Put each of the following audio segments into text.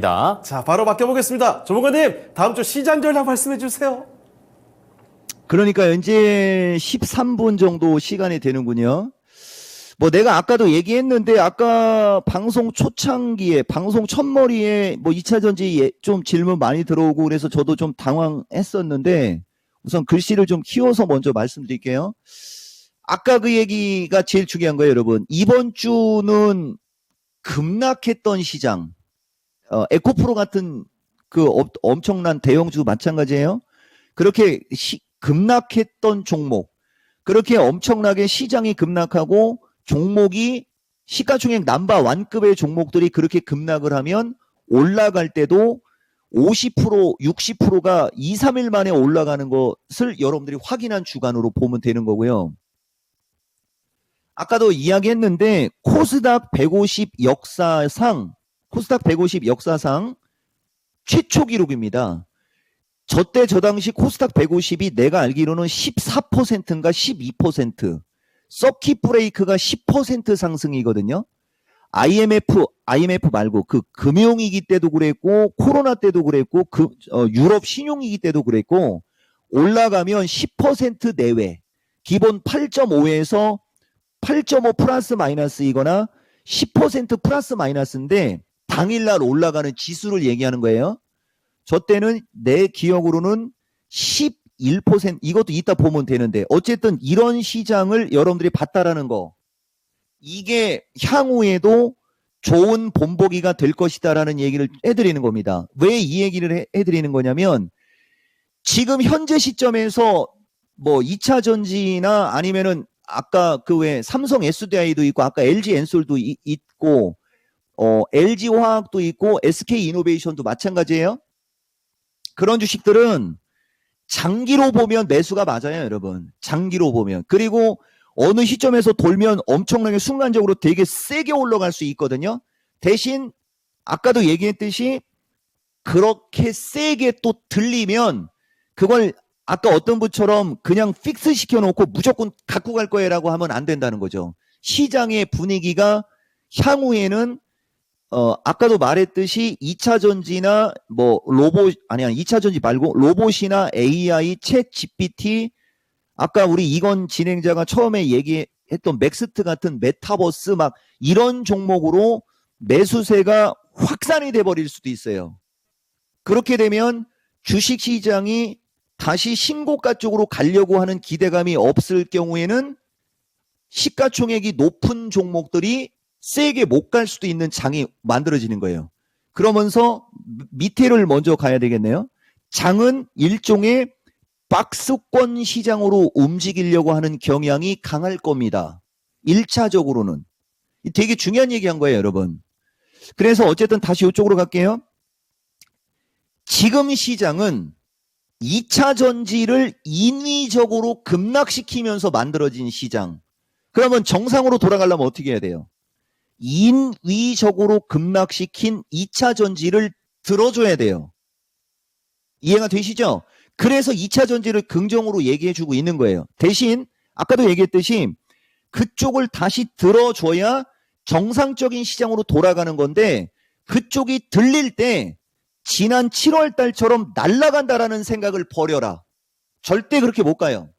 자, 바로 바뀌어보겠습니다. 조봉관님, 다음 주 시장 전략 말씀해 주세요. 그러니까 이제 13분 정도 시간이 되는군요. 뭐 내가 아까도 얘기했는데 아까 방송 초창기에 방송 첫머리에 뭐 2차 전지 좀 질문 많이 들어오고 그래서 저도 좀 당황했었는데 우선 글씨를 좀 키워서 먼저 말씀드릴게요. 아까 그 얘기가 제일 중요한 거예요, 여러분. 이번 주는 급락했던 시장, 에코프로 같은 그 엄청난 대형주 마찬가지예요. 그렇게 급락했던 종목, 그렇게 엄청나게 시장이 급락하고 종목이 시가총액 넘버 1급의 종목들이 그렇게 급락을 하면 올라갈 때도 50%, 60%가 2, 3일 만에 올라가는 것을 여러분들이 확인한 주간으로 보면 되는 거고요. 아까도 이야기했는데 코스닥 150 역사상 최초 기록입니다. 저때 저 당시 코스닥 150이 내가 알기로는 14%인가 12%, 서킷 브레이크가 10% 상승이거든요. IMF 말고 그 금융위기 때도 그랬고 코로나 때도 그랬고 유럽 신용위기 때도 그랬고 올라가면 10% 내외, 기본 8.5에서 8.5 플러스 마이너스이거나 10% 플러스 마이너스인데 당일날 올라가는 지수를 얘기하는 거예요. 저 때는 내 기억으로는 11%, 이것도 이따 보면 되는데 어쨌든 이런 시장을 여러분들이 봤다라는 거, 이게 향후에도 좋은 본보기가 될 것이다라는 얘기를 해드리는 겁니다. 왜 이 얘기를 해드리는 거냐면 지금 현재 시점에서 뭐 2차 전지나 아니면은 아까 그 외 삼성 SDI도 있고 아까 LG 엔솔도 있고 LG 화학도 있고 SK 이노베이션도 마찬가지예요. 그런 주식들은 장기로 보면 매수가 맞아요, 여러분. 장기로 보면. 그리고 어느 시점에서 돌면 엄청나게 순간적으로 되게 세게 올라갈 수 있거든요. 대신 아까도 얘기했듯이 그렇게 세게 또 들리면 그걸 아까 어떤 분처럼 그냥 픽스 시켜놓고 무조건 갖고 갈 거예요라고 하면 안 된다는 거죠. 시장의 분위기가 향후에는 아까도 말했듯이 2차 전지나 뭐 로봇, 아니야 2차 전지 말고 로봇이나 AI, 챗 GPT, 아까 우리 이건 진행자가 처음에 얘기했던 맥스트 같은 메타버스 막 이런 종목으로 매수세가 확산이 돼 버릴 수도 있어요. 그렇게 되면 주식시장이 다시 신고가 쪽으로 가려고 하는 기대감이 없을 경우에는 시가총액이 높은 종목들이 세게 못 갈 수도 있는 장이 만들어지는 거예요. 그러면서 밑에를 먼저 가야 되겠네요. 장은 일종의 박스권 시장으로 움직이려고 하는 경향이 강할 겁니다. 1차적으로는. 되게 중요한 얘기한 거예요, 여러분. 그래서 어쨌든 다시 이쪽으로 갈게요. 지금 시장은 2차 전지를 인위적으로 급락시키면서 만들어진 시장. 그러면 정상으로 돌아가려면 어떻게 해야 돼요? 인위적으로 급락시킨 2차 전지를 들어줘야 돼요. 이해가 되시죠? 그래서 2차 전지를 긍정으로 얘기해주고 있는 거예요. 대신 아까도 얘기했듯이 그쪽을 다시 들어줘야 정상적인 시장으로 돌아가는 건데 그쪽이 들릴 때 지난 7월 달처럼 날아간다라는 생각을 버려라. 절대 그렇게 못 가요.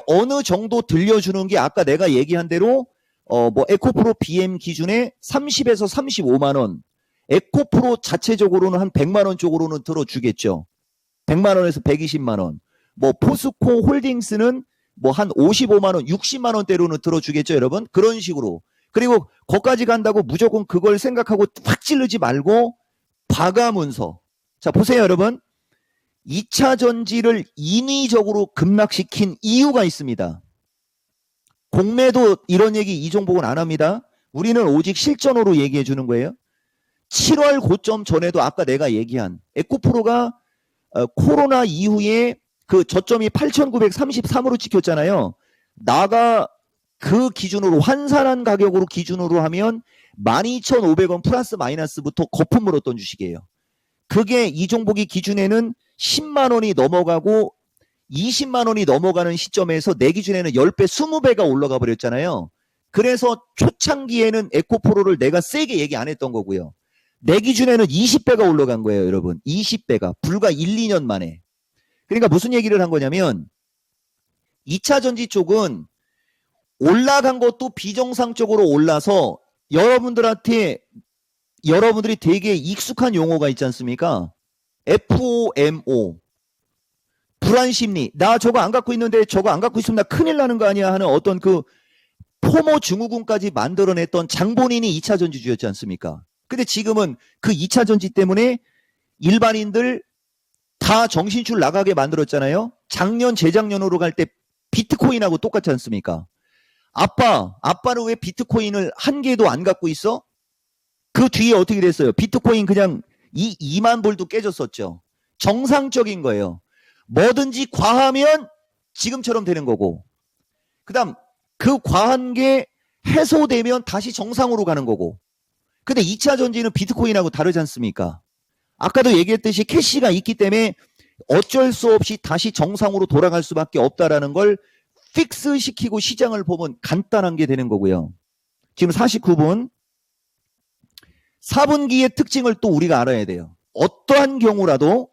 어느 정도 들려주는 게 아까 내가 얘기한 대로 뭐 에코프로 BM 기준에 30에서 35만 원, 에코프로 자체적으로는 한 100만 원 쪽으로는 들어주겠죠. 100만 원에서 120만 원. 뭐 포스코 홀딩스는 뭐 한 55만 원, 60만 원대로는 들어주겠죠, 여러분. 그런 식으로. 그리고 거기까지 간다고 무조건 그걸 생각하고 확 찌르지 말고 봐가면서. 자, 보세요, 여러분. 2차 전지를 인위적으로 급락시킨 이유가 있습니다. 공매도 이런 얘기 이종복은 안 합니다. 우리는 오직 실전으로 얘기해 주는 거예요. 7월 고점 전에도 아까 내가 얘기한 에코프로가 코로나 이후에 그 저점이 8,933으로 찍혔잖아요. 나가 그 기준으로 환산한 가격으로 기준으로 하면 12,500원 플러스 마이너스부터 거품 물었던 주식이에요. 그게 이종복이 기준에는 10만 원이 넘어가고 20만 원이 넘어가는 시점에서 내 기준에는 10배, 20배가 올라가 버렸잖아요. 그래서 초창기에는 에코프로를 내가 세게 얘기 안 했던 거고요. 내 기준에는 20배가 올라간 거예요, 여러분. 20배가. 불과 1, 2년 만에. 그러니까 무슨 얘기를 한 거냐면 2차 전지 쪽은 올라간 것도 비정상적으로 올라서 여러분들이 되게 익숙한 용어가 있지 않습니까? FOMO. 불안심리. 나 저거 안 갖고 있는데 저거 안 갖고 있으면 나 큰일 나는 거 아니야 하는 어떤 그 포모 증후군까지 만들어냈던 장본인이 2차 전지주였지 않습니까? 근데 지금은 그 2차 전지 때문에 일반인들 다 정신줄 나가게 만들었잖아요. 작년, 재작년으로 갈 때 비트코인하고 똑같지 않습니까? 아빠는 왜 비트코인을 한 개도 안 갖고 있어? 그 뒤에 어떻게 됐어요? 비트코인 그냥 2만 불도 깨졌었죠. 정상적인 거예요. 뭐든지 과하면 지금처럼 되는 거고, 그 다음 그 과한 게 해소되면 다시 정상으로 가는 거고. 근데 2차 전지는 비트코인하고 다르지 않습니까? 아까도 얘기했듯이 캐시가 있기 때문에 어쩔 수 없이 다시 정상으로 돌아갈 수밖에 없다라는 걸 픽스 시키고 시장을 보면 간단한 게 되는 거고요. 지금 49분. 4분기의 특징을 또 우리가 알아야 돼요. 어떠한 경우라도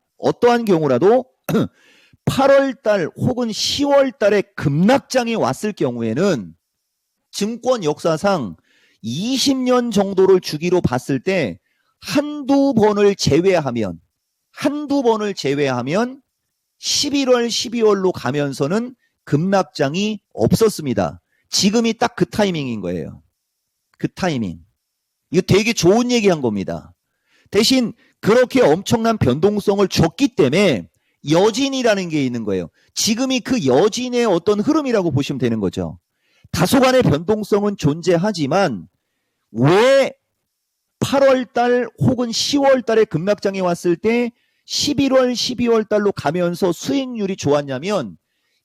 8월 달 혹은 10월 달에 급락장이 왔을 경우에는 증권 역사상 20년 정도를 주기로 봤을 때 한두 번을 제외하면 11월, 12월로 가면서는 급락장이 없었습니다. 지금이 딱 그 타이밍인 거예요. 그 타이밍. 이거 되게 좋은 얘기한 겁니다. 대신 그렇게 엄청난 변동성을 줬기 때문에 여진이라는 게 있는 거예요. 지금이 그 여진의 어떤 흐름이라고 보시면 되는 거죠. 다소간의 변동성은 존재하지만 왜 8월 달 혹은 10월 달에 급락장이 왔을 때 11월, 12월 달로 가면서 수익률이 좋았냐면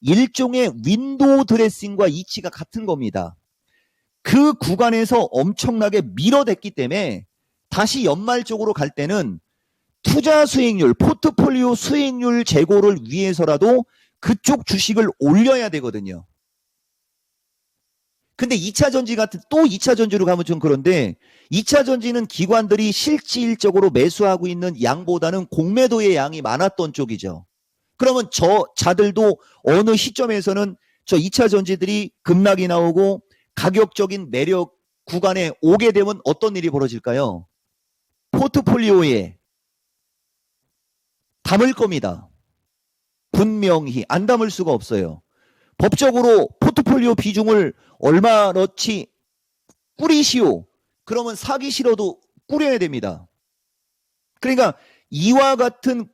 일종의 윈도우 드레싱과 이치가 같은 겁니다. 그 구간에서 엄청나게 밀어댔기 때문에 다시 연말 쪽으로 갈 때는 투자 수익률, 포트폴리오 수익률 제고를 위해서라도 그쪽 주식을 올려야 되거든요. 근데 2차 전지 같은, 또 2차 전지로 가면 좀 그런데 2차 전지는 기관들이 실질적으로 매수하고 있는 양보다는 공매도의 양이 많았던 쪽이죠. 그러면 저 자들도 어느 시점에서는 저 2차 전지들이 급락이 나오고 가격적인 내력 구간에 오게 되면 어떤 일이 벌어질까요? 포트폴리오에 담을 겁니다. 분명히 안 담을 수가 없어요. 법적으로 포트폴리오 비중을 얼마 넣지 꾸리시오. 그러면 사기 싫어도 꾸려야 됩니다. 그러니까 이와 같은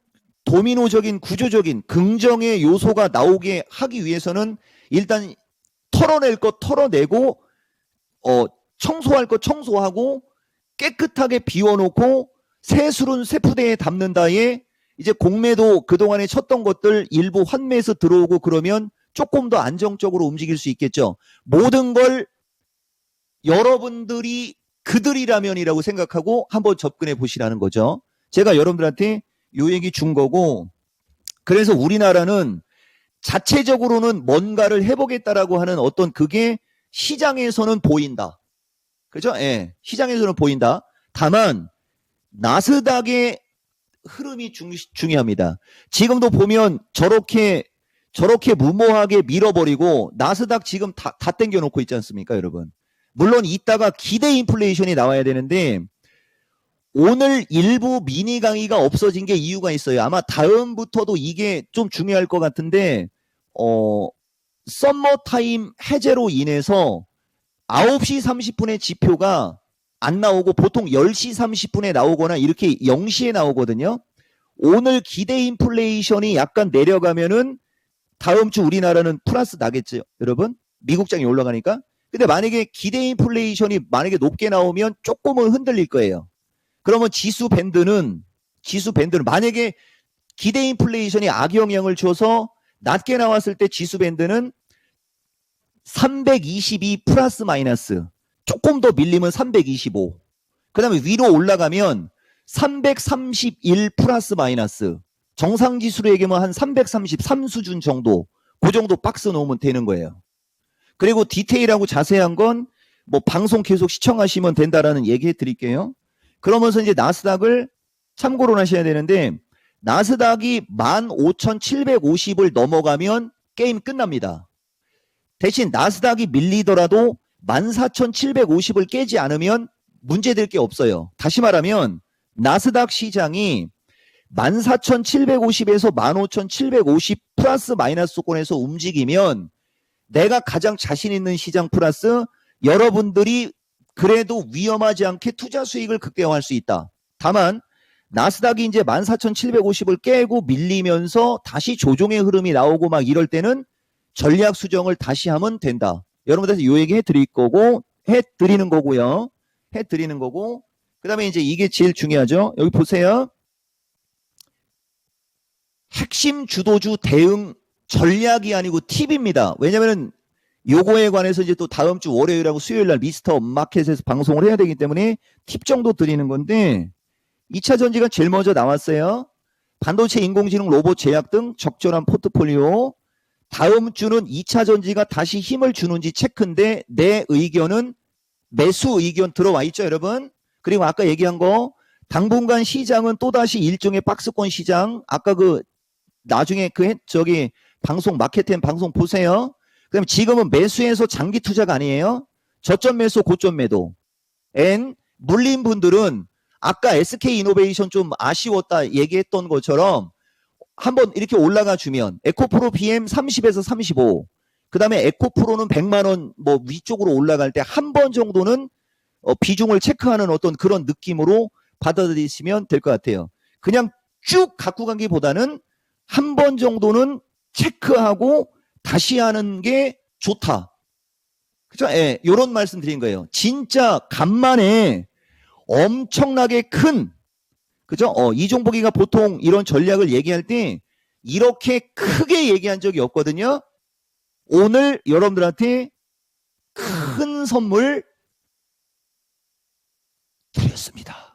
도미노적인 구조적인 긍정의 요소가 나오게 하기 위해서는 일단 털어낼 것 털어내고 청소할 것 청소하고 깨끗하게 비워놓고 새술은 쇠푸대에 담는다에 이제 공매도 그동안에 쳤던 것들 일부 환매해서 들어오고 그러면 조금 더 안정적으로 움직일 수 있겠죠. 모든 걸 여러분들이 그들이라면이라고 생각하고 한번 접근해 보시라는 거죠. 제가 여러분들한테 요 얘기 준 거고, 그래서 우리나라는 자체적으로는 뭔가를 해보겠다라고 하는 어떤 그게 시장에서는 보인다. 그죠? 예. 시장에서는 보인다. 다만 나스닥의 흐름이 중요합니다. 지금도 보면 저렇게 무모하게 밀어버리고 나스닥 지금 다 땡겨놓고 있지 않습니까, 여러분? 물론 이따가 기대 인플레이션이 나와야 되는데 오늘 일부 미니 강의가 없어진 게 이유가 있어요. 아마 다음부터도 이게 좀 중요할 것 같은데 썸머타임 해제로 인해서 9시 30분에 지표가 안 나오고 보통 10시 30분에 나오거나 이렇게 0시에 나오거든요. 오늘 기대 인플레이션이 약간 내려가면은 다음 주 우리나라는 플러스 나겠죠, 여러분? 미국장이 올라가니까. 근데 만약에 기대 인플레이션이 만약에 높게 나오면 조금은 흔들릴 거예요. 그러면 지수 밴드는 만약에 기대 인플레이션이 악영향을 줘서 낮게 나왔을 때 지수 밴드는 322 플러스 마이너스, 조금 더 밀리면 325, 그 다음에 위로 올라가면 331 플러스 마이너스, 정상지수로 얘기하면 한 333 수준 정도, 그 정도 박스 놓으면 되는 거예요. 그리고 디테일하고 자세한 건 뭐 방송 계속 시청하시면 된다라는 얘기 해드릴게요. 그러면서 이제 나스닥을 참고로 하셔야 되는데, 나스닥이 15,750을 넘어가면 게임 끝납니다. 대신 나스닥이 밀리더라도 14,750을 깨지 않으면 문제될 게 없어요. 다시 말하면 나스닥 시장이 14,750에서 15,750 플러스 마이너스권에서 움직이면 내가 가장 자신 있는 시장 플러스 여러분들이 그래도 위험하지 않게 투자 수익을 극대화할 수 있다. 다만 나스닥이 이제 14,750을 깨고 밀리면서 다시 조종의 흐름이 나오고 막 이럴 때는 전략 수정을 다시 하면 된다. 여러분들한테 요 얘기 해드리는 거고요. 해드리는 거고. 그 다음에 이제 이게 제일 중요하죠. 여기 보세요. 핵심 주도주 대응 전략이 아니고 팁입니다. 왜냐면은 요거에 관해서 이제 또 다음 주 월요일하고 수요일 날 미스터 마켓에서 방송을 해야 되기 때문에 팁 정도 드리는 건데, 2차 전지가 제일 먼저 나왔어요. 반도체, 인공지능, 로봇, 제약 등 적절한 포트폴리오. 다음 주는 2차 전지가 다시 힘을 주는지 체크인데, 내 의견은 매수 의견 들어와 있죠, 여러분? 그리고 아까 얘기한 거, 당분간 시장은 또다시 일종의 박스권 시장. 아까 나중에 방송, 마켓템 방송 보세요. 그럼 지금은 매수해서 장기 투자가 아니에요. 저점 매수, 고점 매도. 물린 분들은 아까 SK이노베이션 좀 아쉬웠다 얘기했던 것처럼 한번 이렇게 올라가 주면 에코프로 BM 30에서 35, 그 다음에 에코프로는 100만원 뭐 위쪽으로 올라갈 때 한 번 정도는 비중을 체크하는 어떤 그런 느낌으로 받아들이시면 될 것 같아요. 그냥 쭉 갖고 가기보다는 한 번 정도는 체크하고 다시 하는 게 좋다. 그죠? 예, 요런 말씀 드린 거예요. 진짜 간만에 엄청나게 큰, 그죠? 이종복이가 보통 이런 전략을 얘기할 때 이렇게 크게 얘기한 적이 없거든요. 오늘 여러분들한테 큰 선물 드렸습니다.